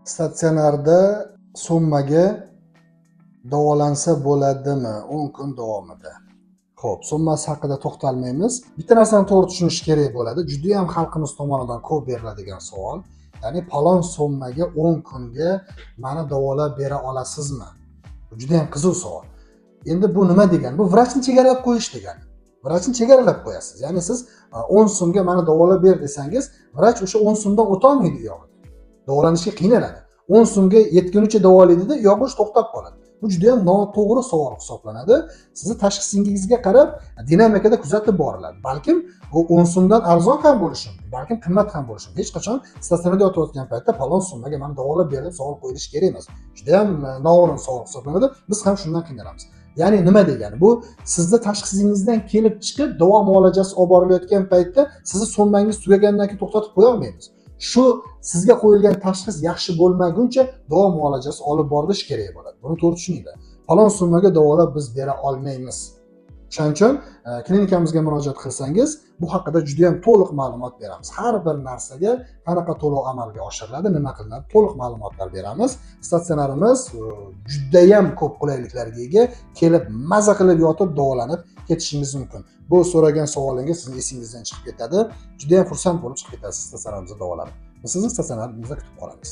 Statsionarda summaga davolansa bo'ladimi 10 kun davomida? Xo'p, summasi haqida to'xtalmaymiz. Bitta narsani to'g'ri tushunish kerak bo'ladi. Juda ham xalqimiz tomonidan ko'p beriladigan savol. Ya'ni palon summaga 10 kunga meni davolab bera olasizmi? Bu juda ham qiziq savol. Endi bu nima degani? Bu vrachni chegaralab qo'yish degani. Vrachni chegaralab qo'yasiz. Ya'ni siz 10 so'mga meni davolab ber desangiz, vrach o'sha 10 so'mdan o'tolmaydi u yog'iga. Davolanishga qiynaladi. 10 so'mga yetgunicha davolaydida yog'ish to'xtab qoladi. Bu juda ham noto'g'ri savol hisoblanadi. Sizni tashxisingizga qarab dinamikada kuzatib boriladi. Balkim bu 10 so'mdan arzon ham bo'lishi mumkin, balkim qimmat ham bo'lishi mumkin. Hech qachon statsionarda yotayotgan paytda palon summaga meni davolab ber deb savol qo'yilishi kerak emas. Juda ham noo'rin savol hisoblanadi. Biz ham shundan qiynalamiz. Ya'ni nima degani? Bu sizni tashxisingizdan kelib chiqib davo muolajasi olib borilayotgan paytda sizni summangiz tugagandan keyin to'xtatib qo'ya olmaymiz. Shu sizga qo'yilgan tashxis yaxshi bo'lmaguncha davo muolajasi olib borilishi kerak bo'ladi. Buni to'g'ri tushuninglar. Falon summaga davolab biz bera olmaymiz. Shuning uchun klinikamizga murojaat qilsangiz, bu haqida juda ham to'liq ma'lumot beramiz. Har bir narsaga qanaqa to'lov amalga oshiriladi, nima qilinadi, to'liq ma'lumotlar beramiz. Statsionarimiz juda ham ko'p qulayliklarga ega, kelib maza qilib yotib davolanib ketishingiz mumkin. Bu so'ragan savolingiz sizning esingizdan chiqib ketadi. Juda ham xursand bo'lib chiqib ketasiz statsionarimizda davolanib. Biz sizni statsionarimizda kutib qolamiz.